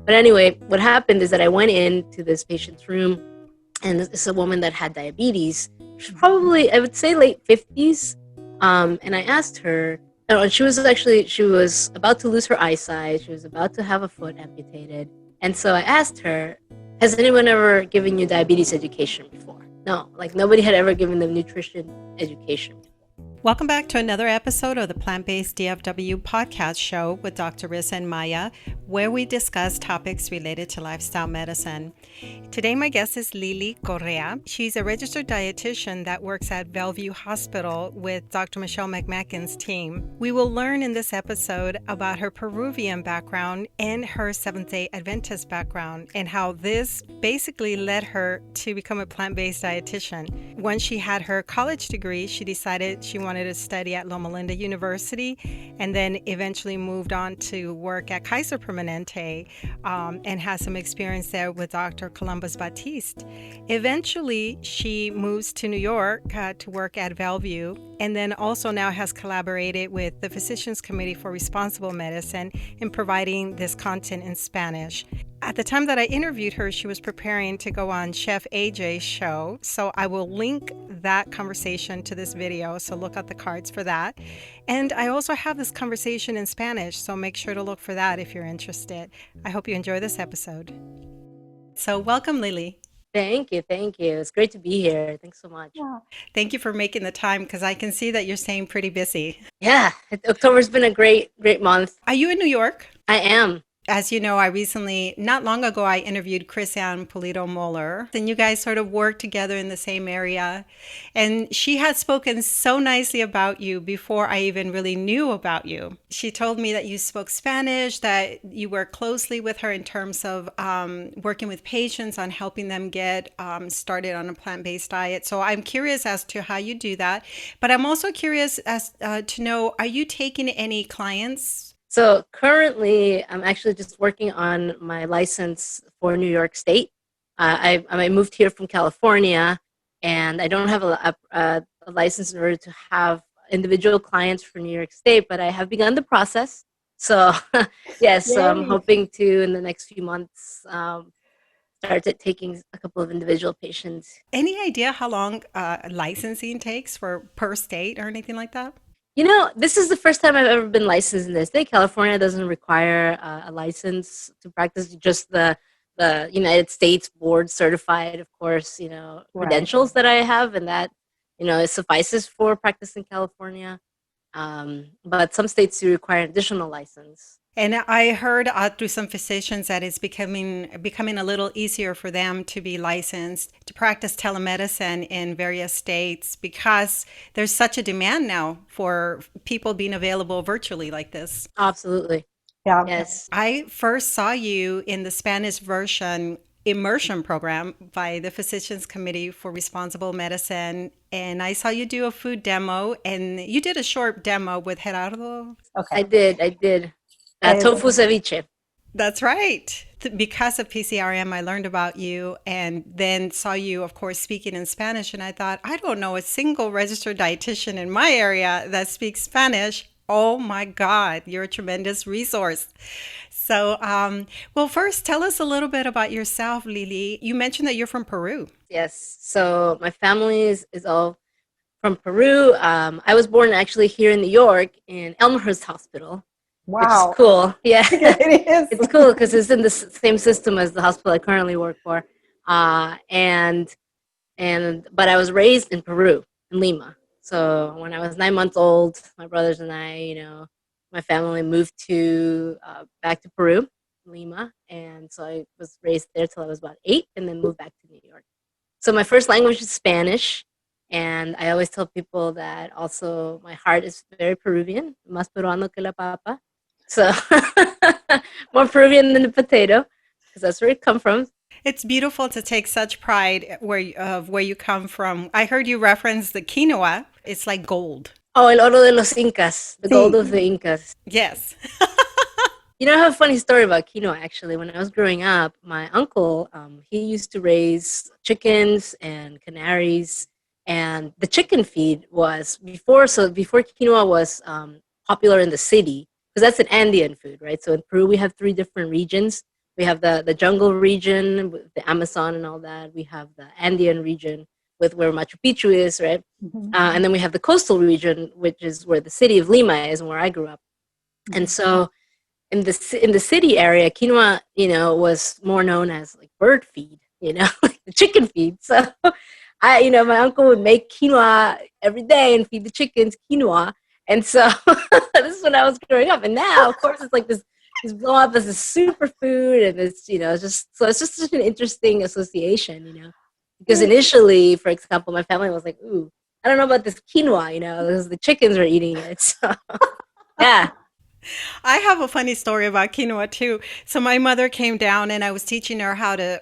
But anyway, what happened is that I went into this patient's room, and it's a woman that had diabetes. She's probably, I would say, late 50s. And I asked her, and she was about to lose her eyesight. She was about to have a foot amputated. And so I asked her, has anyone ever given you diabetes education before? No, like nobody had ever given them nutrition education. Welcome back to another episode of the Plant-Based DFW podcast show with Dr. Rissa and Maya, where we discuss topics related to lifestyle medicine. Today, my guest is Lily Correa. She's a registered dietitian that works at Bellevue Hospital with Dr. Michelle McMacken's team. We will learn in this episode about her Peruvian background and her Seventh Day Adventist background and how this basically led her to become a plant-based dietitian. Once she had her college degree, she decided she wanted to study at Loma Linda University and then eventually moved on to work at Kaiser Permanente and has some experience there with Dr. Columbus Batiste. Eventually, she moves to New York to work at Bellevue, and then also now has collaborated with the Physicians Committee for Responsible Medicine in providing this content in Spanish. At the time that I interviewed her, she was preparing to go on Chef AJ's show, so I will link that conversation to this video, so look at the cards for that. And I also have this conversation in Spanish, so make sure to look for that if you're interested. I hope you enjoy this episode. So welcome, Lily. Thank you. It's great to be here. Thanks so much. Yeah. Thank you for making the time, because I can see that you're staying pretty busy. Yeah, October's been a great month. Are you in New York? I am. As you know, not long ago, I interviewed Chrisanne Pulido-Moller, and you guys sort of worked together in the same area. And she had spoken so nicely about you before I even really knew about you. She told me that you spoke Spanish, that you work closely with her in terms of working with patients on helping them get started on a plant-based diet. So I'm curious as to how you do that. But I'm also curious as to know, are you taking any clients? So currently, I'm actually just working on my license for New York State. I moved here from California, and I don't have a license in order to have individual clients for New York State, but I have begun the process. So yes, so I'm hoping to, in the next few months, start taking a couple of individual patients. Any idea how long licensing takes per state or anything like that? You know, this is the first time I've ever been licensed in this state. California doesn't require a license to practice, just the United States board certified, of course, credentials that I have, and that, it suffices for practice in California. But some states do require an additional license. And I heard through some physicians that it's becoming a little easier for them to be licensed to practice telemedicine in various states because there's such a demand now for people being available virtually like this. Absolutely. Yeah. Yes. I first saw you in the Spanish version immersion program by the Physicians Committee for Responsible Medicine. And I saw you do a food demo, and you did a short demo with Gerardo. Okay. I did. Tofu ceviche. That's right. Because of PCRM, I learned about you and then saw you, of course, speaking in Spanish. And I thought, I don't know a single registered dietitian in my area that speaks Spanish. Oh my God, you're a tremendous resource. So, well, first, tell us a little bit about yourself, Lily. You mentioned that you're from Peru. Yes. So my family is all from Peru. I was born actually here in New York in Elmhurst Hospital. Wow. Which is cool. Yeah. It is. It's cool because it's in the same system as the hospital I currently work for. But I was raised in Peru, in Lima. So when I was 9 months old, my brothers and I, my family moved back to Peru, Lima. And so I was raised there till I was about 8 and then moved back to New York. So my first language is Spanish. And I always tell people that also my heart is very Peruvian, más peruano que la papa. So more Peruvian than the potato, because that's where it comes from. It's beautiful to take such pride where you come from. I heard you reference the quinoa. It's like gold. Oh, el oro de los Incas, the gold of the Incas. Yes. I have a funny story about quinoa, actually. When I was growing up, my uncle, he used to raise chickens and canaries. And the chicken feed was before quinoa was popular in the city, because that's an Andean food, right? So in Peru, we have 3 different regions. We have the jungle region with the Amazon and all that. We have the Andean region with where Machu Picchu is, right? And then we have the coastal region, which is where the city of Lima is and where I grew up. And so in the city area, quinoa, was more known as like bird feed, like the chicken feed. So my uncle would make quinoa every day and feed the chickens quinoa. And so this is when I was growing up. And now, of course, it's like this blow up as a superfood, and it's it's just such an interesting association, because initially, for example, my family was like, "Ooh, I don't know about this quinoa," because the chickens are eating it. So yeah. I have a funny story about quinoa too. So my mother came down and I was teaching her how to,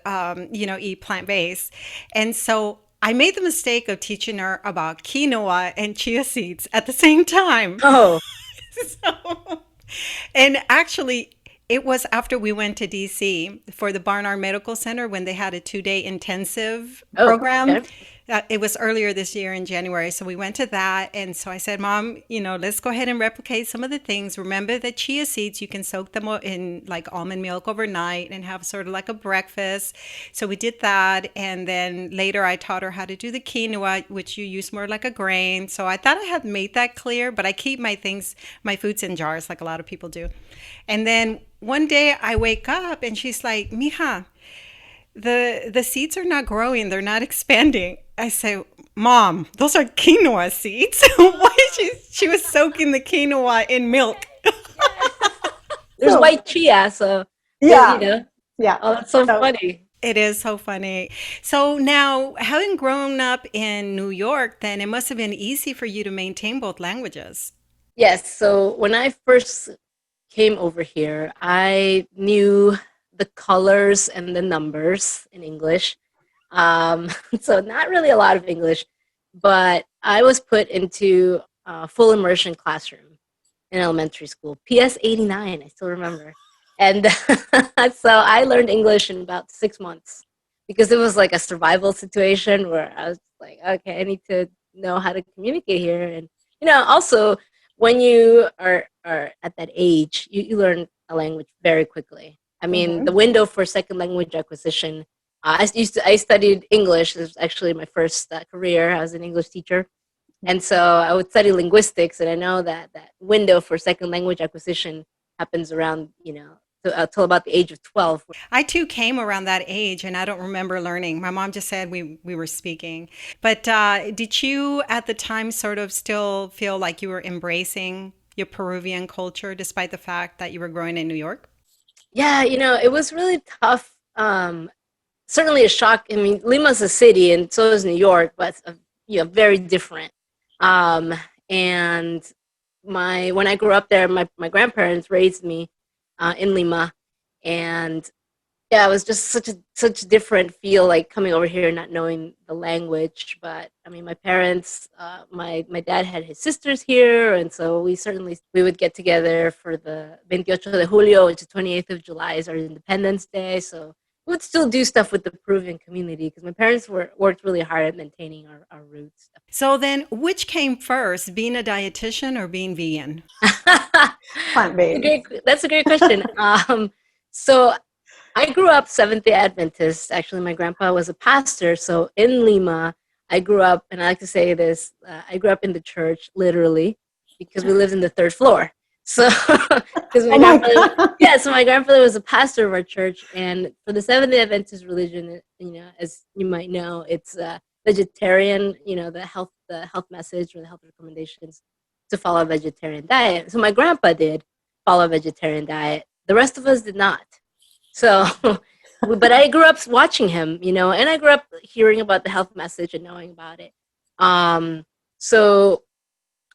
eat plant-based. And so I made the mistake of teaching her about quinoa and chia seeds at the same time. Oh, So, and actually, it was after we went to DC for the Barnard Medical Center when they had a 2-day intensive program. okay. It was earlier this year in January. So we went to that. And so I said, Mom, let's go ahead and replicate some of the things. Remember that chia seeds, you can soak them in like almond milk overnight and have sort of like a breakfast. So we did that. And then later I taught her how to do the quinoa, which you use more like a grain. So I thought I had made that clear, but I keep my foods in jars like a lot of people do. And then one day I wake up and she's like, Mija, the seeds are not growing. They're not expanding. I say, Mom, those are quinoa seeds. Why she was soaking the quinoa in milk. There's white chia, so Yeah. Oh, that's so funny. It is so funny. So now, having grown up in New York, then it must have been easy for you to maintain both languages. Yes. So when I first came over here, I knew the colors and the numbers in English. So not really a lot of English, but I was put into a full immersion classroom in elementary school, PS 89, I still remember. And so I learned English in about 6 months because it was like a survival situation where I was like, okay, I need to know how to communicate here. And, also when you are at that age, you learn a language very quickly. I mean, the window for second language acquisition, I studied English. It was actually my first career. I was an English teacher. And so I would study linguistics, and I know that window for second language acquisition happens around, till about the age of 12. I too came around that age and I don't remember learning. My mom just said we were speaking. But did you at the time sort of still feel like you were embracing your Peruvian culture despite the fact that you were growing in New York? Yeah, it was really tough. Certainly a shock. I mean, Lima's a city, and so is New York, but very different. And when I grew up there, my grandparents raised me in Lima, and yeah, it was just such a different feel, like coming over here and not knowing the language. But I mean, my parents, my dad had his sisters here, and so we would get together for the 28 de Julio, which is 28th of July, is our Independence Day. So we would still do stuff with the Peruvian community because my parents worked really hard at maintaining our roots. So then, which came first, being a dietitian or being vegan? Plant-based. That's a great question. So I grew up Seventh Day Adventist. Actually, my grandpa was a pastor. So in Lima, I grew up, and I like to say this, I grew up in the church, literally, because we lived in the third floor. So, because so my grandfather was a pastor of our church, and for the Seventh Day Adventist religion, as you might know, it's vegetarian. The health message or the health recommendations to follow a vegetarian diet. So my grandpa did follow a vegetarian diet. The rest of us did not. So, but I grew up watching him, and I grew up hearing about the health message and knowing about it. So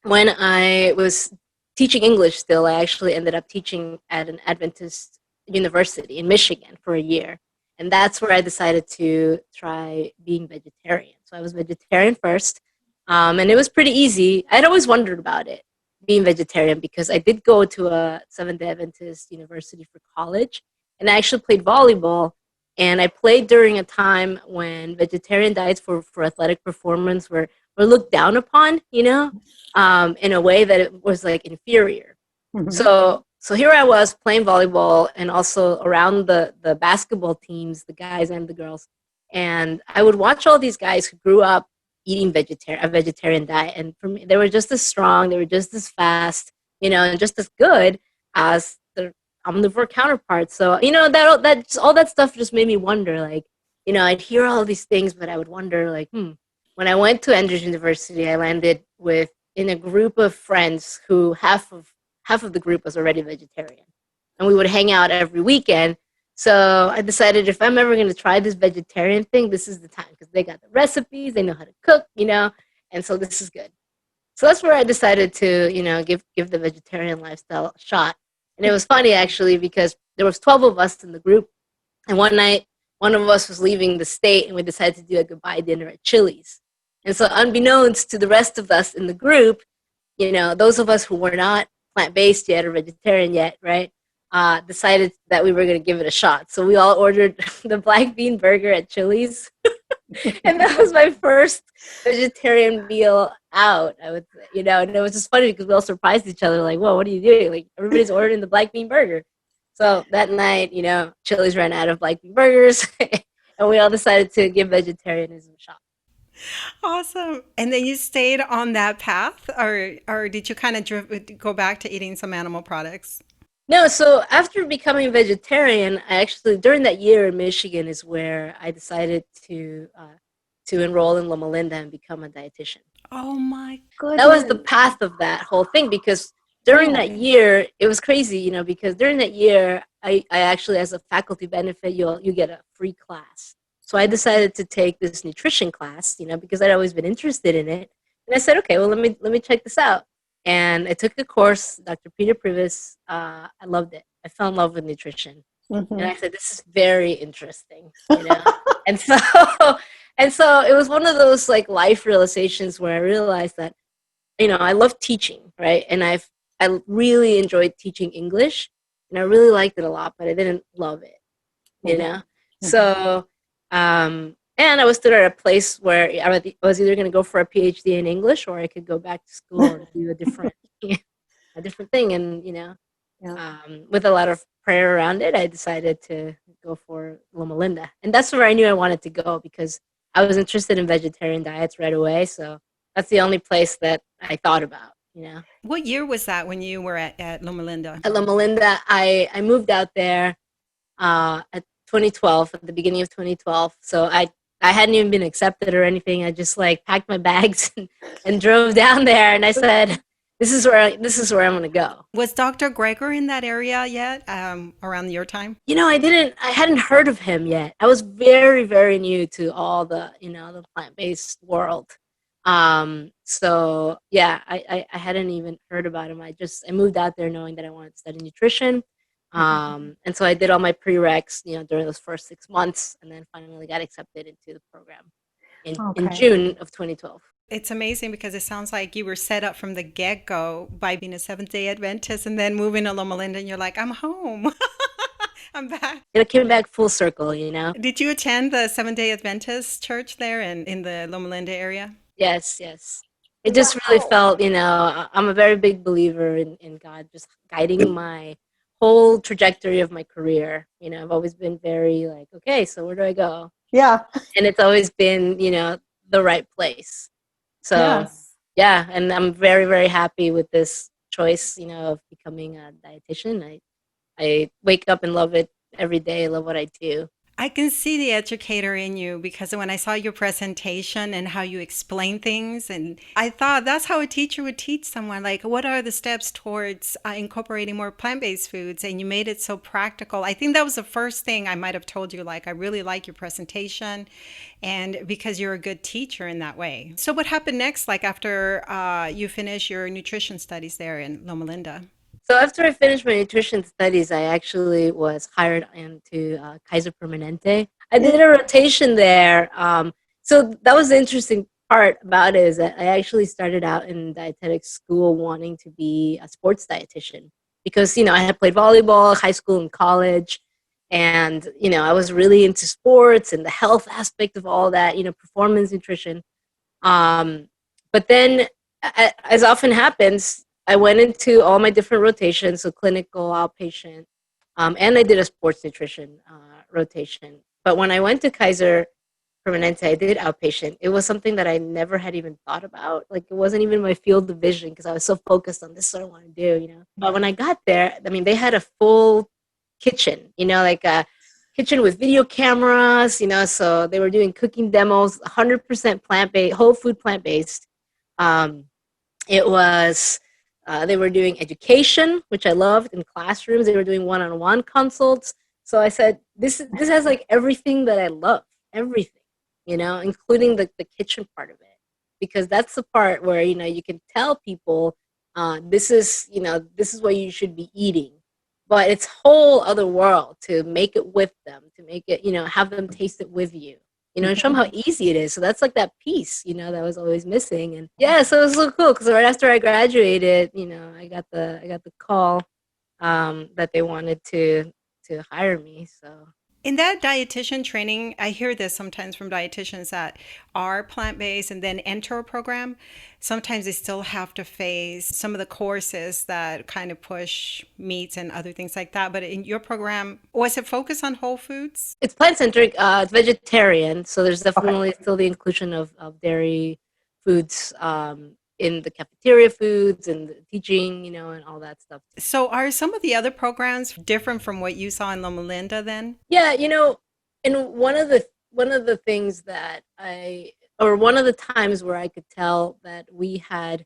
when I was teaching English still, I actually ended up teaching at an Adventist university in Michigan for a year. And that's where I decided to try being vegetarian. So I was vegetarian first, and it was pretty easy. I'd always wondered about it, being vegetarian, because I did go to a Seventh Day Adventist university for college, and I actually played volleyball. And I played during a time when vegetarian diets for athletic performance were looked down upon, in a way that it was like inferior. Mhm. So So here I was playing volleyball and also around the basketball teams, the guys and the girls. And I would watch all these guys who grew up eating a vegetarian diet. And for me, they were just as strong, they were just as fast, and just as good as their omnivore counterparts. So, all that stuff just made me wonder, like, I'd hear all these things, but I would wonder, like, when I went to Andrews University, I landed in a group of friends who half of the group was already vegetarian, and we would hang out every weekend. So I decided if I'm ever going to try this vegetarian thing, this is the time, because they got the recipes, they know how to cook, and so this is good. So that's where I decided to, give the vegetarian lifestyle a shot. And it was funny, actually, because there was 12 of us in the group, and one night, one of us was leaving the state, and we decided to do a goodbye dinner at Chili's. And so unbeknownst to the rest of us in the group, those of us who were not plant-based yet or vegetarian yet, right, decided that we were going to give it a shot. So we all ordered the black bean burger at Chili's. And that was my first vegetarian meal out, I would say, and it was just funny because we all surprised each other, like, whoa, what are you doing? Like, everybody's ordering the black bean burger. So that night, Chili's ran out of black bean burgers, and we all decided to give vegetarianism a shot. Awesome. And then you stayed on that path, or did you kind of go back to eating some animal products? No, so after becoming vegetarian, I actually, during that year in Michigan is where I decided to enroll in Loma Linda and become a dietitian. Oh my goodness. That was the path of that whole thing, because during that year, it was crazy, because during that year, I actually, as a faculty benefit, you get a free class. So I decided to take this nutrition class, because I'd always been interested in it. And I said, okay, well, let me check this out. And I took a course, Dr. Peter Privis. I loved it. I fell in love with nutrition. Mm-hmm. And I said, this is very interesting, and so it was one of those like life realizations where I realized that, I love teaching, right? And I really enjoyed teaching English, and I really liked it a lot, but I didn't love it, Mm-hmm. So, and I was still at a place where I was either going to go for a PhD in English, or I could go back to school and do a different thing. And, with a lot of prayer around it, I decided to go for Loma Linda. And that's where I knew I wanted to go, because I was interested in vegetarian diets right away. So that's the only place that I thought about, What year was that when you were at Loma Linda? At Loma Linda, I moved out there at 2012, at the beginning of 2012. So I hadn't even been accepted or anything. I just packed my bags and drove down there, and I said, this is where I'm going to go. Was Dr. Greger in that area yet, around your time? I hadn't heard of him yet. I was very, very new to all the, the plant-based world. So yeah, I hadn't even heard about him. I moved out there knowing that I wanted to study nutrition. And so I did all my prereqs, during those first 6 months, and then finally got accepted into the program in June of 2012. It's amazing because it sounds like you were set up from the get-go by being a Seventh Day Adventist and then moving to Loma Linda, and you're like, I'm home. I'm back. It came back full circle, Did you attend the Seventh Day Adventist Church there in the Loma Linda area? Yes. It just really felt, I'm a very big believer in God just guiding my whole trajectory of my career. I've always been very okay, so where do I go? Yeah. And it's always been, the right place. So, yes. Yeah, and I'm very, very happy with this choice, of becoming a dietitian. I wake up and love it every day. I love what I do. I can see the educator in you, because when I saw your presentation and how you explain things, and I thought that's how a teacher would teach someone, what are the steps towards incorporating more plant-based foods, and you made it so practical. I think that was the first thing I might have told you, I really like your presentation, and because you're a good teacher in that way. So what happened next, after you finished your nutrition studies there in Loma Linda? So after I finished my nutrition studies, I actually was hired into Kaiser Permanente. I did a rotation there. So that was the interesting part about it, is that I actually started out in dietetics school wanting to be a sports dietitian, because, I had played volleyball, high school and college, and, I was really into sports and the health aspect of all that, performance nutrition. But then, as often happens, I went into all my different rotations, so clinical, outpatient, and I did a sports nutrition rotation. But when I went to Kaiser Permanente, I did outpatient. It was something that I never had even thought about. Like, it wasn't even my field of vision because I was so focused on this is what I want to do, But when I got there, I mean, they had a full kitchen, like a kitchen with video cameras, so they were doing cooking demos, 100% plant-based, whole food plant-based. It was, they were doing education, which I loved, in classrooms. They were doing one-on-one consults. So I said, this has like everything that I love, everything, including the kitchen part of it, because that's the part where, you can tell people, this is what you should be eating. But it's whole other world to make it with them, to make it, have them taste it with you, and show them how easy it is. So that's like that piece, that was always missing. And yeah, so it was so cool because right after I graduated, I got the call that they wanted to hire me. So in that dietitian training, I hear this sometimes from dietitians that are plant-based and then enter a program. Sometimes they still have to face some of the courses that kind of push meats and other things like that. But in your program, was it focused on whole foods? it's plant-centric. It's vegetarian, so there's definitely still the inclusion of dairy foods in the cafeteria foods and the teaching, and all that stuff. So are some of the other programs different from what you saw in Loma Linda then? Yeah, and one of the things that one of the times where I could tell that we had,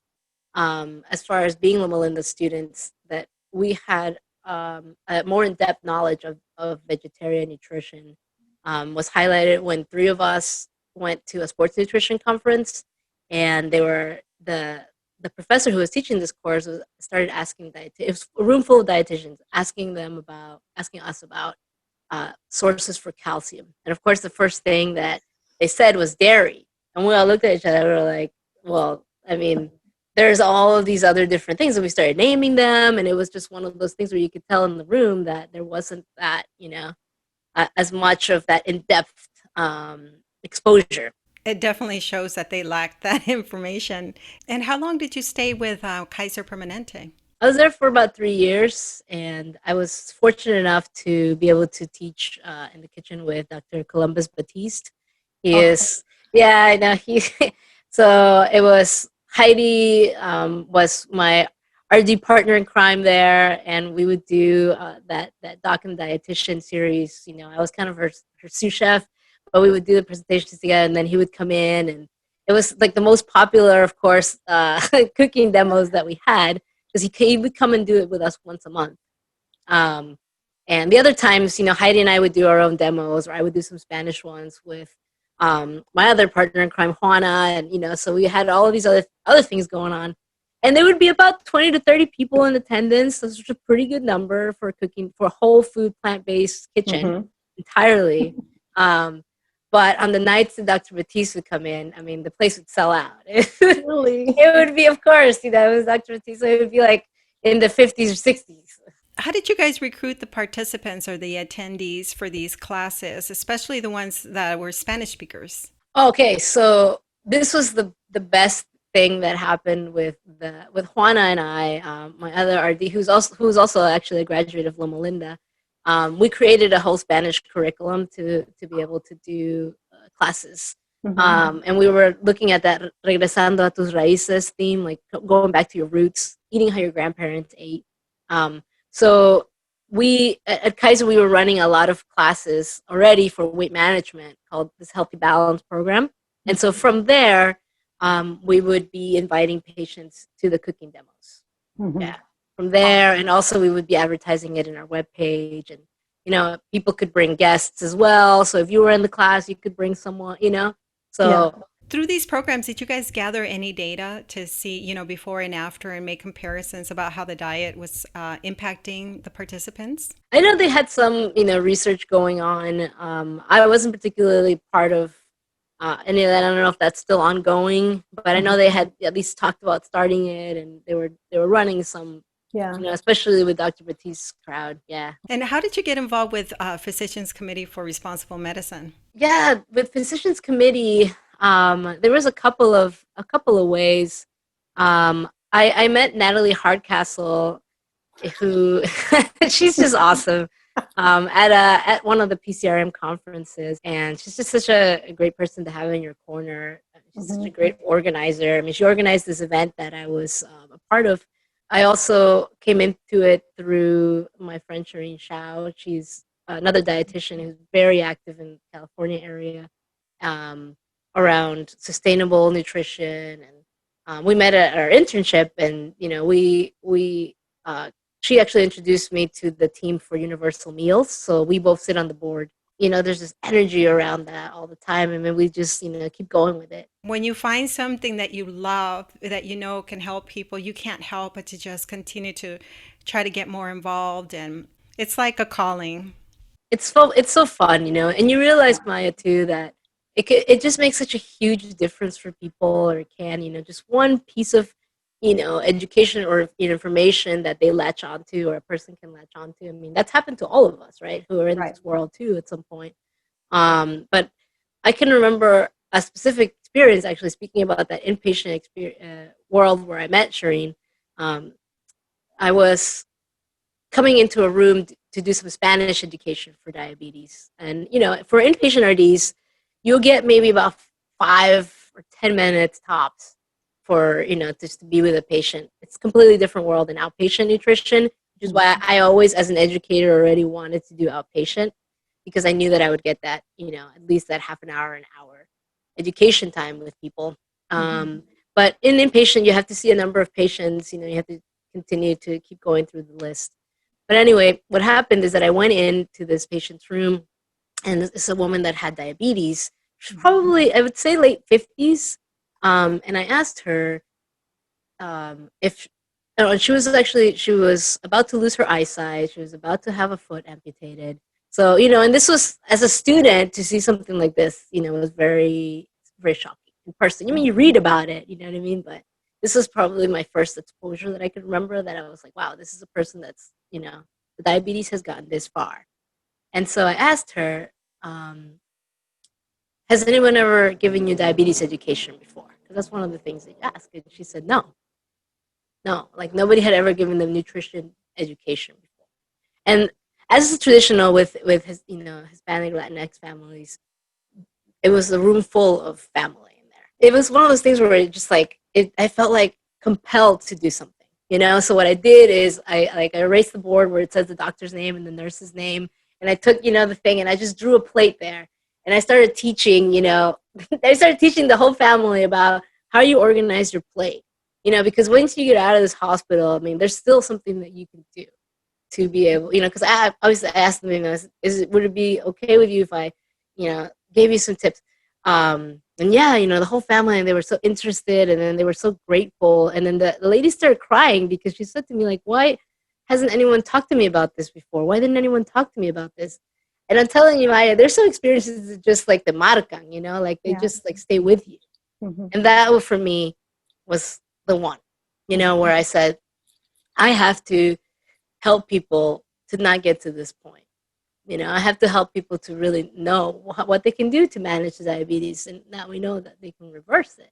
as far as being Loma Linda students, that we had a more in-depth knowledge of vegetarian nutrition was highlighted when three of us went to a sports nutrition conference, and they were the professor who was teaching this course started asking it was a room full of dietitians asking us about sources for calcium. And of course, the first thing that they said was dairy. And we all looked at each other and we were like, well, I mean, there's all of these other different things. And we started naming them. And it was just one of those things where you could tell in the room that there wasn't that, as much of that in-depth exposure. It definitely shows that they lacked that information. And how long did you stay with Kaiser Permanente? I was there for about 3 years, and I was fortunate enough to be able to teach in the kitchen with Dr. Columbus Batiste. He is, yeah, I know. So it was Heidi was my RD partner in crime there, and we would do that doc and dietitian series. I was kind of her sous chef, but we would do the presentations together, and then he would come in, and it was like the most popular, of course, cooking demos that we had, because he would come and do it with us once a month. And the other times, Heidi and I would do our own demos, or I would do some Spanish ones with my other partner in crime, Juana, and so we had all of these other things going on. And there would be about 20 to 30 people in attendance. This was a pretty good number for cooking for a whole food plant-based kitchen entirely. But on the nights that Dr. Batiste would come in, I mean, the place would sell out. Really? It would be, of course, it was Dr. Batiste. So it would be like in the 50s or 60s. How did you guys recruit the participants or the attendees for these classes, especially the ones that were Spanish speakers? Okay, so this was the best thing that happened with Juana and I, my other RD, who's also actually a graduate of Loma Linda. We created a whole Spanish curriculum to be able to do classes. And we were looking at that regresando a tus raíces theme, like going back to your roots, eating how your grandparents ate. So we at Kaiser, we were running a lot of classes already for weight management called this Healthy Balance program. And so from there, we would be inviting patients to the cooking demos. Yeah. From there, and also we would be advertising it in our webpage, and people could bring guests as well. So if you were in the class, you could bring someone. So yeah. Through these programs, did you guys gather any data to see, before and after, and make comparisons about how the diet was impacting the participants? I know they had some, research going on. I wasn't particularly part of any of that. I don't know if that's still ongoing, but I know they had at least talked about starting it, and they were running some. Yeah, especially with Dr. Batiste's crowd. Yeah. And how did you get involved with Physicians Committee for Responsible Medicine? Yeah, with Physicians Committee, there was a couple of ways. I met Natalie Hardcastle, who she's just awesome. At one of the PCRM conferences, and she's just such a great person to have in your corner. She's such a great organizer. I mean, she organized this event that I was a part of. I also came into it through my friend Shireen Shao. She's another dietitian who's very active in the California area um, around sustainable nutrition, and we met at our internship, and we she actually introduced me to the team for Universal Meals. So we both sit on the board. There's this energy around that all the time. And then we just, keep going with it. When you find something that you love, that you know can help people, you can't help but to just continue to try to get more involved. And it's like a calling. It's so fun, and you realize, Maya, too, that it just makes such a huge difference for people, or it can, just one piece of education or information that they latch onto, or a person can latch onto. I mean, that's happened to all of us, right? Who are in this world too at some point. But I can remember a specific experience, actually, speaking about that inpatient world where I met Shireen. I was coming into a room to do some Spanish education for diabetes. And, for inpatient RDs, you'll get maybe about 5 or 10 minutes tops for, just to be with a patient. It's a completely different world than outpatient nutrition, which is why I always, as an educator, already wanted to do outpatient, because I knew that I would get that, at least that half an hour education time with people. But in inpatient, you have to see a number of patients, you have to continue to keep going through the list. But anyway, what happened is that I went into this patient's room, and this is a woman that had diabetes. She's probably, I would say, late 50s. And I asked her if she was about to lose her eyesight. She was about to have a foot amputated. So, and this was, as a student, to see something like this, was very, very shocking in person. I mean, you read about it, you know what I mean? But this was probably my first exposure that I could remember, that I was like, wow, this is a person that's, the diabetes has gotten this far. And so I asked her, has anyone ever given you diabetes education before? Because that's one of the things they ask. And she said, no, like nobody had ever given them nutrition education before. And as is traditional with his, Hispanic, Latinx families, it was a room full of family in there. It was one of those things where it just I felt like compelled to do something, So what I did is I erased the board where it says the doctor's name and the nurse's name, and I took, the thing, and I just drew a plate there. And I started teaching, I started teaching the whole family about how you organize your plate, because once you get out of this hospital, I mean, there's still something that you can do to be able, because I obviously asked them, would it be okay with you if I, gave you some tips? And yeah, the whole family, and they were so interested, and then they were so grateful. And then the lady started crying because she said to me, like, why hasn't anyone talked to me about this before? Why didn't anyone talk to me about this? And I'm telling you, Maya, there's some experiences that just like the marcan, like they just like stay with you. And that for me was the one, where I said, I have to help people to not get to this point. I have to help people to really know what they can do to manage the diabetes, and now we know that they can reverse it,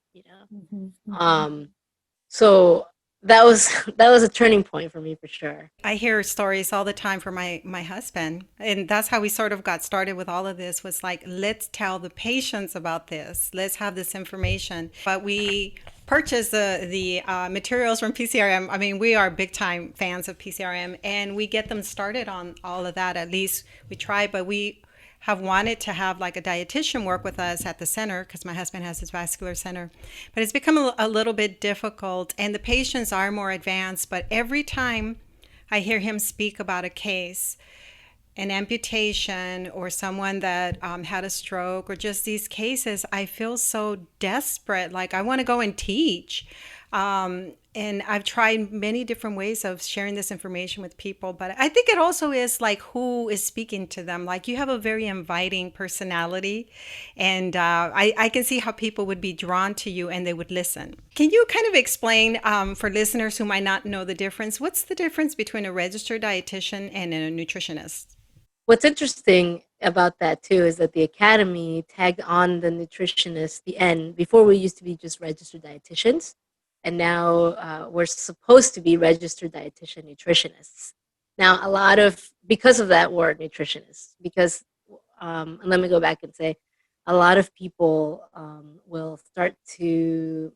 So that was a turning point for me, for sure. I hear stories all the time from my husband, and that's how we sort of got started with all of this, was like, let's tell the patients about this. Let's have this information. But we purchase the materials from PCRM. I mean, we are big time fans of PCRM, and we get them started on all of that. At least we try, but we have wanted to have like a dietitian work with us at the center, because my husband has his vascular center, but it's become a little bit difficult, and the patients are more advanced. But every time I hear him speak about a case, an amputation, or someone that had a stroke, or just these cases, I feel so desperate. Like, I want to go and teach. And I've tried many different ways of sharing this information with people, but I think it also is like who is speaking to them. Like, you have a very inviting personality, and I can see how people would be drawn to you and they would listen. Can you kind of explain for listeners who might not know the difference, what's the difference between a registered dietitian and a nutritionist? What's interesting about that too is that the academy tagged on the nutritionist, the N. Before, we used to be just registered dietitians. and now we're supposed to be registered dietitian nutritionists. Now, because of that word nutritionist, because and let me go back and say, a lot of people will start to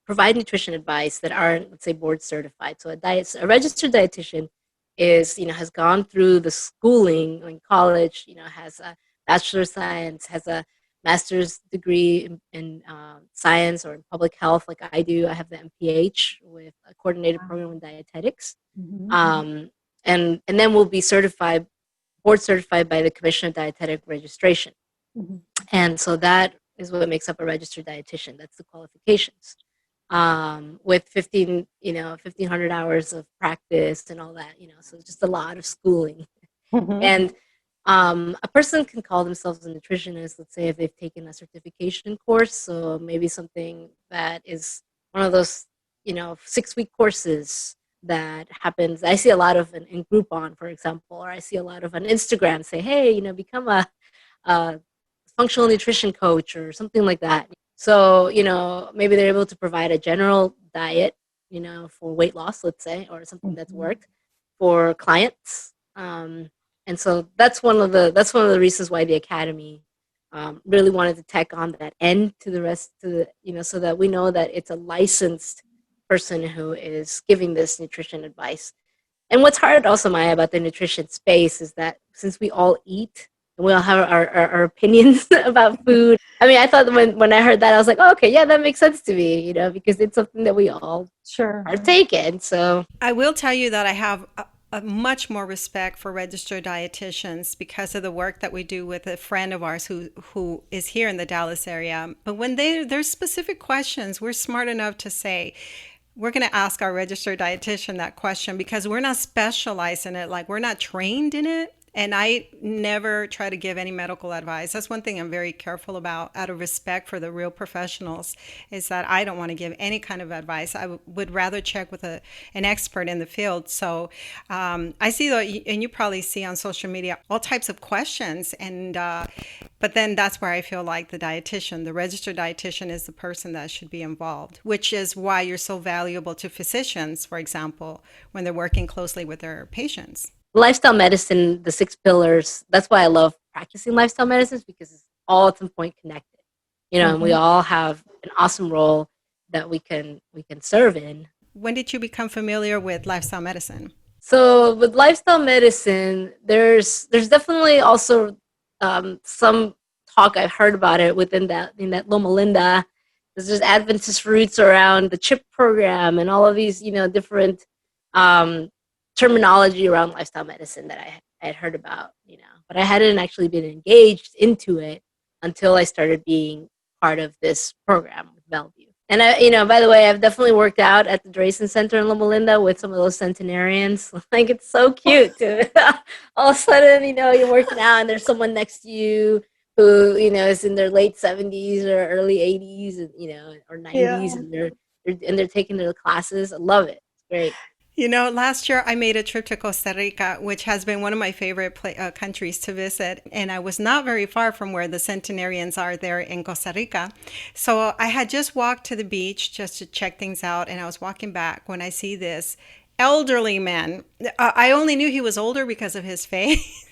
provide nutrition advice that aren't, let's say, board certified. So a registered dietitian has gone through the schooling in college, has a bachelor of science, has a master's degree in science or in public health, like I do. I have the MPH with a coordinated program in dietetics. And then we'll be board certified by the Commission of Dietetic Registration. And so that is what makes up a registered dietitian. That's the qualifications. With 1,500 hours of practice and all that, so just a lot of schooling. And a person can call themselves a nutritionist, let's say, if they've taken a certification course. So maybe something that is one of those, 6-week courses that happens. I see a lot of in Groupon, for example, or I see a lot of on Instagram say, hey, become a functional nutrition coach or something like that. So, maybe they're able to provide a general diet, for weight loss, let's say, or something that's worked for clients. And so that's one of the reasons why the Academy really wanted to tack on that end to the rest of the, so that we know that it's a licensed person who is giving this nutrition advice. And what's hard also, Maya, about the nutrition space is that since we all eat, and we all have our opinions about food. I mean, I thought when I heard that, I was like, oh, okay, yeah, that makes sense to me, because it's something that we all partake in. So I will tell you that I have a much more respect for registered dietitians because of the work that we do with a friend of ours who is here in the Dallas area. But when there's specific questions, we're smart enough to say, we're going to ask our registered dietitian that question because we're not specialized in it. Like, we're not trained in it. And I never try to give any medical advice. That's one thing I'm very careful about out of respect for the real professionals, is that I don't want to give any kind of advice. I would rather check with an expert in the field. So I see, and you probably see on social media, all types of questions. And but then that's where I feel like the registered dietitian is the person that should be involved, which is why you're so valuable to physicians, for example, when they're working closely with their patients. Lifestyle medicine, the 6 pillars, that's why I love practicing lifestyle medicines, because it's all at some point connected, and we all have an awesome role that we can serve in. When did you become familiar with lifestyle medicine? So with lifestyle medicine, there's definitely also some talk I've heard about it in that Loma Linda. There's Adventist roots around the CHIP program and all of these, different terminology around lifestyle medicine that I had heard about, but I hadn't actually been engaged into it until I started being part of this program with Bellevue. And by the way, I've definitely worked out at the Drayson Center in Loma Linda with some of those centenarians. Like, it's so cute to all of a sudden, you're working out and there's someone next to you who, is in their late 70s or early 80s, and, or 90s, and they're taking their classes. I love it. It's great. Last year I made a trip to Costa Rica, which has been one of my favorite countries to visit. And I was not very far from where the centenarians are there in Costa Rica. So I had just walked to the beach just to check things out. And I was walking back when I see this elderly man. I only knew he was older because of his face.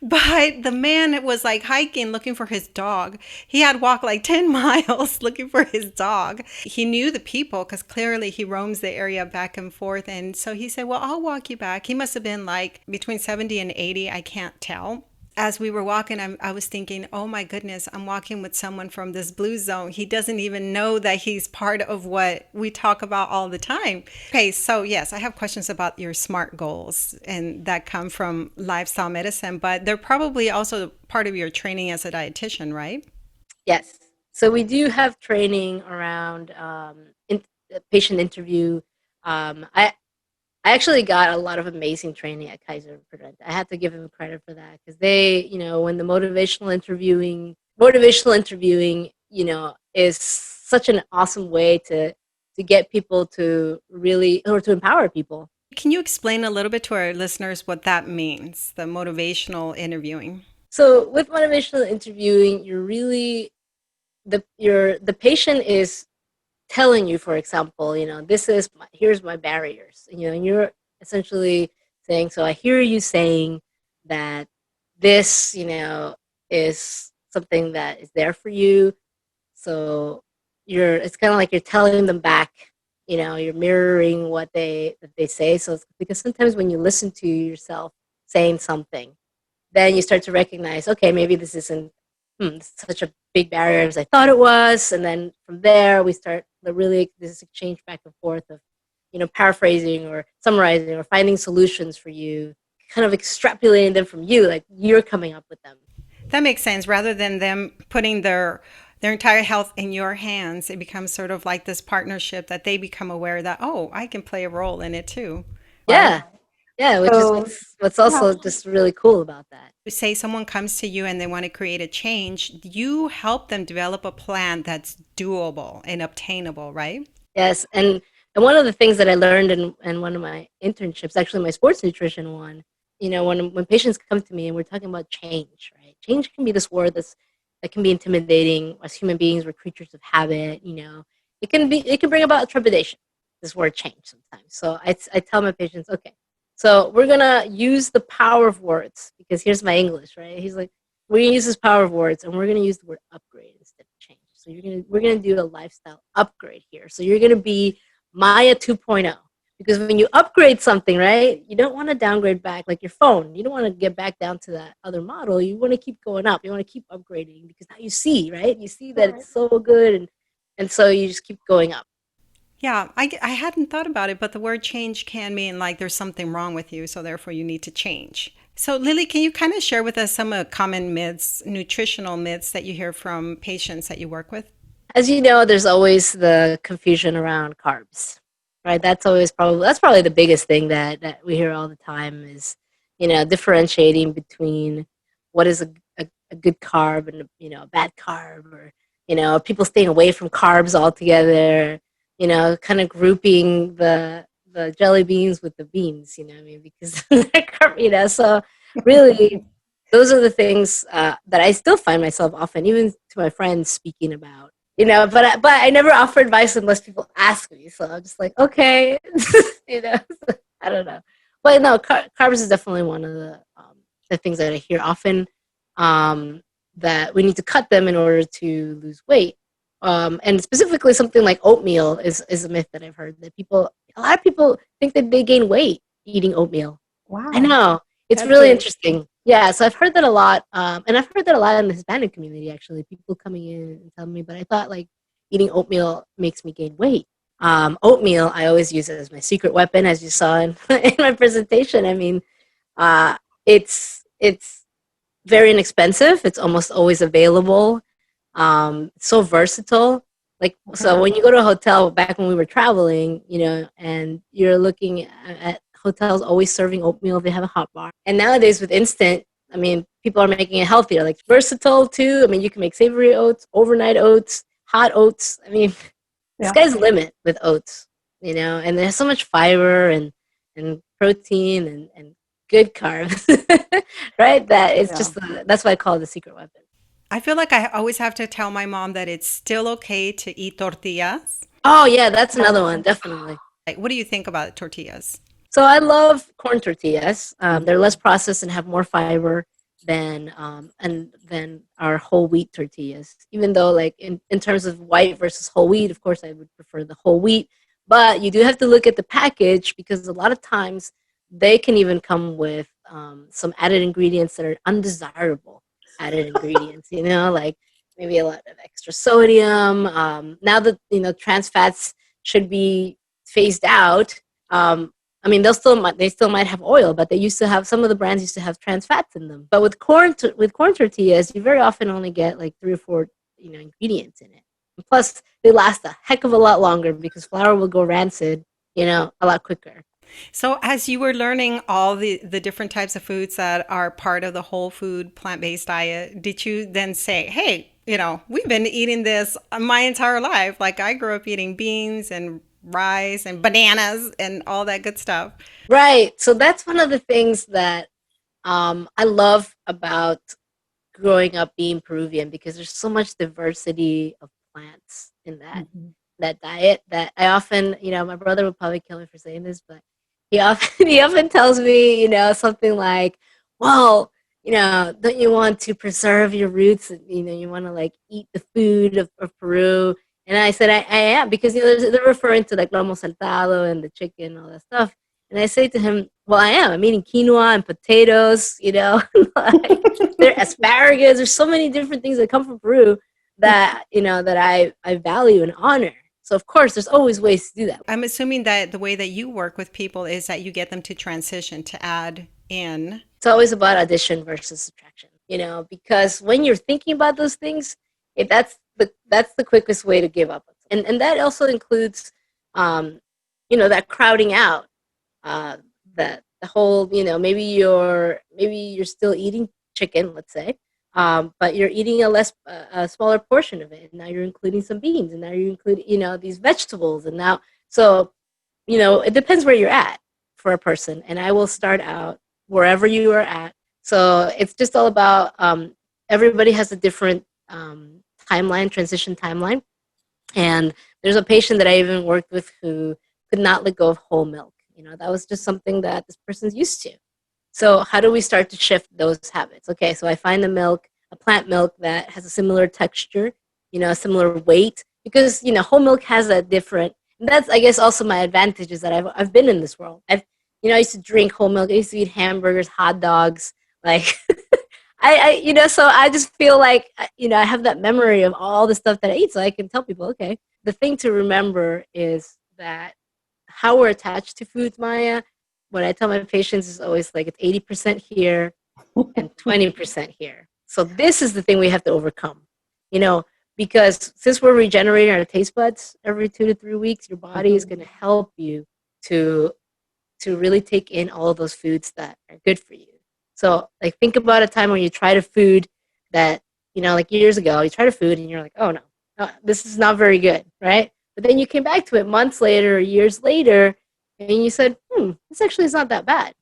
But the man was like hiking, looking for his dog. He had walked like 10 miles looking for his dog. He knew the people because clearly he roams the area back and forth. And so he said, well, I'll walk you back. He must have been like between 70 and 80. I can't tell. As we were walking, I was thinking, oh my goodness, I'm walking with someone from this blue zone. He doesn't even know that he's part of what we talk about all the time. Okay, so yes, I have questions about your SMART goals and that come from lifestyle medicine, but they're probably also part of your training as a dietitian, right? Yes. So we do have training around patient interview. I actually got a lot of amazing training at Kaiser Permanente. I have to give them credit for that, because they, when the motivational interviewing, is such an awesome way to get people to really, or to empower people. Can you explain a little bit to our listeners what that means, the motivational interviewing? So with motivational interviewing, you're really, the patient is telling you, for example, here's my barriers, and you're essentially saying, so I hear you saying that this, is something that is there for you. So it's kind of like you're telling them back, you're mirroring what they say. So it's because sometimes when you listen to yourself saying something, then you start to recognize, okay, maybe this isn't such a big barrier as I thought it was. And then from there, we start this exchange back and forth of, paraphrasing or summarizing or finding solutions for you, kind of extrapolating them from you, like you're coming up with them. That makes sense. Rather than them putting their entire health in your hands, it becomes sort of like this partnership that they become aware that, oh, I can play a role in it too. Yeah. Right? Yeah, which So, is what's also just really cool about that. Say someone comes to you and they want to create a change, you help them develop a plan that's doable and obtainable, right? Yes, and one of the things that I learned in one of my internships, actually my sports nutrition one, when patients come to me and we're talking about change, right? Change can be this word that can be intimidating. As human beings, we're creatures of habit. It can bring about trepidation. This word change sometimes. So I tell my patients, okay, so we're gonna use the power of words, because here's my English, right? He's like, we're gonna use this power of words, and we're gonna use the word upgrade instead of change. So we're gonna do a lifestyle upgrade here. So you're gonna be Maya 2.0. Because when you upgrade something, right, you don't want to downgrade back like your phone. You don't want to get back down to that other model. You want to keep going up. You want to keep upgrading, because now you see, right? You see that it's so good, and so you just keep going up. Yeah, I hadn't thought about it, but the word change can mean like there's something wrong with you, so therefore you need to change. So Lily, can you kind of share with us some common myths, nutritional myths that you hear from patients that you work with? As you know, there's always the confusion around carbs, right? That's probably the biggest thing that we hear all the time is, differentiating between what is a good carb and, a bad carb, or, people staying away from carbs altogether, kind of grouping the jelly beans with the beans, what I mean, because they're carb, so really those are the things that I still find myself often, even to my friends, speaking about. But I never offer advice unless people ask me. So I'm just like, okay, I don't know. But no, carbs is definitely one of the things that I hear often, that we need to cut them in order to lose weight. And specifically something like oatmeal is a myth that I've heard, that a lot of people think that they gain weight eating oatmeal. wow. I know. It's That's really great. interesting. Yeah, so I've heard that a lot, and I've heard that a lot in the Hispanic community, actually. People coming in and telling me, but I thought like eating oatmeal makes me gain weight. Oatmeal, I always use it as my secret weapon, as you saw in, in my presentation. I mean, it's very inexpensive. It's almost always available. So versatile. Like, so when you go to a hotel, back when we were traveling, and you're looking at hotels always serving oatmeal, they have a hot bar. And nowadays with instant, I mean, people are making it healthier, like versatile too. I mean, you can make savory oats, overnight oats, hot oats. I mean, the sky's the limit with oats, and there's so much fiber and protein and good carbs, right? That it's just, that's why I call it the secret weapon. I feel like I always have to tell my mom that it's still okay to eat tortillas. Oh yeah, that's another one, definitely. Like, what do you think about tortillas? So I love corn tortillas. They're less processed and have more fiber than our whole wheat tortillas. Even though, like in terms of white versus whole wheat, of course I would prefer the whole wheat. But you do have to look at the package, because a lot of times they can even come with some added ingredients that are undesirable added ingredients. Like maybe a lot of extra sodium. Now that trans fats should be phased out. I mean, they still might have oil, but some of the brands used to have trans fats in them. But with corn tortillas, you very often only get like 3 or 4 ingredients in it. And plus, they last a heck of a lot longer, because flour will go rancid, a lot quicker. So as you were learning all the different types of foods that are part of the whole food plant-based diet, did you then say, hey, we've been eating this my entire life. Like I grew up eating beans and rice and bananas and all that good stuff. Right. So that's one of the things that I love about growing up being Peruvian, because there's so much diversity of plants in that. that diet that I often, my brother would probably kill me for saying this, but he often tells me, something like, well, don't you want to preserve your roots? You want to like eat the food of Peru. And I said, I am, because they're referring to like lomo saltado and the chicken and all that stuff. And I say to him, well, I am. I'm eating quinoa and potatoes, like there asparagus. There's so many different things that come from Peru that, that I value and honor. So of course, there's always ways to do that. I'm assuming that the way that you work with people is that you get them to transition, to add in. It's always about addition versus subtraction, because when you're thinking about those things, that's the quickest way to give up. And that also includes, that crowding out, that the whole, maybe you're still eating chicken, let's say, but you're eating a smaller portion of it. And now you're including some beans, and now you're including, these vegetables. And now, so, it depends where you're at for a person. And I will start out wherever you are at. So it's just all about, everybody has a different transition timeline. And there's a patient that I even worked with who could not let go of whole milk. That was just something that this person's used to. So how do we start to shift those habits? Okay, so I find a plant milk that has a similar texture, a similar weight, because, whole milk has a different, and that's, I guess, also my advantage is that I've been in this world. I used to drink whole milk. I used to eat hamburgers, hot dogs, like, so I just feel like, I have that memory of all the stuff that I eat, so I can tell people, okay, the thing to remember is that how we're attached to foods, Maya, what I tell my patients is always like it's 80% here and 20% here. So this is the thing we have to overcome, because since we're regenerating our taste buds every 2 to 3 weeks, your body is going to help you to really take in all of those foods that are good for you. So like think about a time when you tried a food that, like years ago, you tried a food and you're like, oh no, this is not very good, right? But then you came back to it months later or years later, and you said, this actually is not that bad.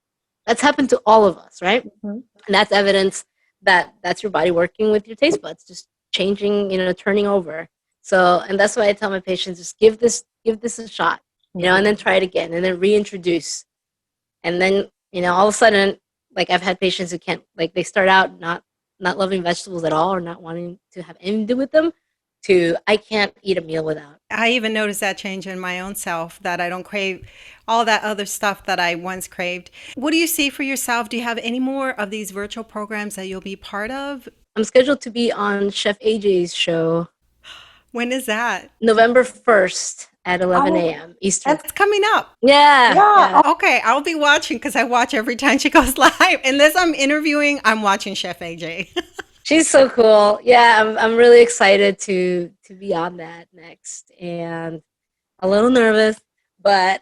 That's happened to all of us, right? And that's evidence that that's your body working with your taste buds, just changing, turning over. So, and that's why I tell my patients, just give this a shot, and then try it again, and then reintroduce. And then, all of a sudden, like I've had patients who can't, like they start out not loving vegetables at all or not wanting to have anything to do with them, to I can't eat a meal without. I even noticed that change in my own self, that I don't crave all that other stuff that I once craved. What do you see for yourself? Do you have any more of these virtual programs that you'll be part of? I'm scheduled to be on Chef AJ's show. When is that? November 1st at 11 a.m. Eastern. That's coming up. Yeah. Okay, I'll be watching because I watch every time she goes live. Unless I'm interviewing, I'm watching Chef AJ. She's so cool. Yeah, I'm really excited to be on that next, and a little nervous, but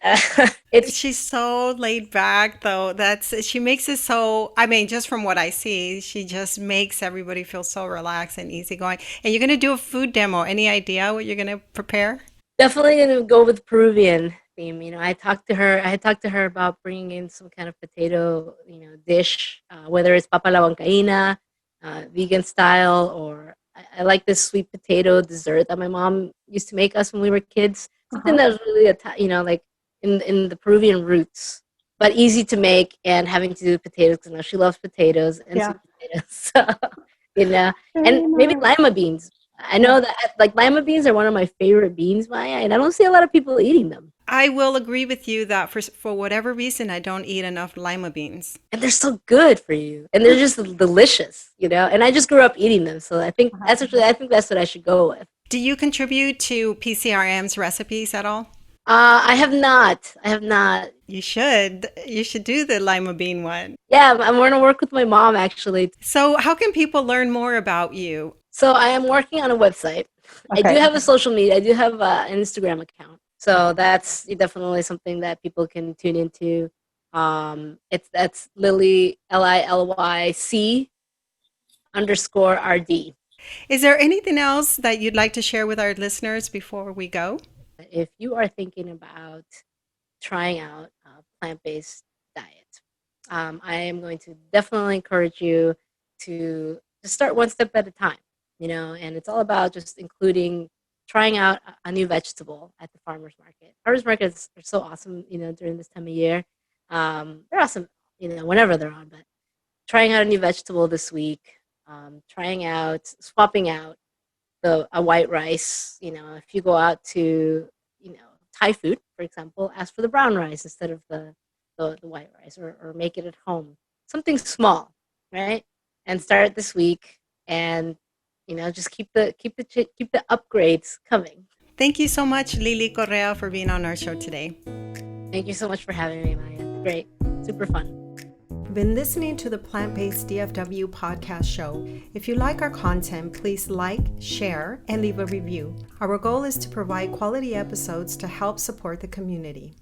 She's so laid back, though. She makes it so. I mean, just from what I see, she just makes everybody feel so relaxed and easygoing. And you're gonna do a food demo. Any idea what you're gonna prepare? Definitely gonna go with Peruvian theme. I had talked to her about bringing in some kind of potato, dish, whether it's papa la huancaína, vegan style, or I like this sweet potato dessert that my mom used to make us when we were kids. Something that was really, like in the Peruvian roots, but easy to make and having to do with potatoes because she loves potatoes and sweet potatoes. So, and maybe lima beans. I know that like lima beans are one of my favorite beans, Maya, and I don't see a lot of people eating them. I will agree with you that for whatever reason, I don't eat enough lima beans. And they're so good for you. And they're just delicious, And I just grew up eating them. So I think that's what I should go with. Do you contribute to PCRM's recipes at all? I have not. You should. You should do the lima bean one. Yeah, I'm going to work with my mom, actually. So how can people learn more about you? So I am working on a website. Okay. I do have a social media. I do have an Instagram account. So that's definitely something that people can tune into. That's Lily, LILYC _RD. Is there anything else that you'd like to share with our listeners before we go? If you are thinking about trying out a plant-based diet, I am going to definitely encourage you to start one step at a time, and it's all about just including trying out a new vegetable at the farmer's market. Farmers markets are so awesome, during this time of year. They're awesome, whenever they're on, but trying out a new vegetable this week, swapping out a white rice. If you go out to, Thai food, for example, ask for the brown rice instead of the white rice, or make it at home. Something small, right? And start this week, and just keep the upgrades coming. Thank you so much, Lily Correa, for being on our show today. Thank you so much for having me, Maya. Great, super fun. You've been listening to the Plant-Based DFW podcast show. If you like our content, please like, share, and leave a review. Our goal is to provide quality episodes to help support the community.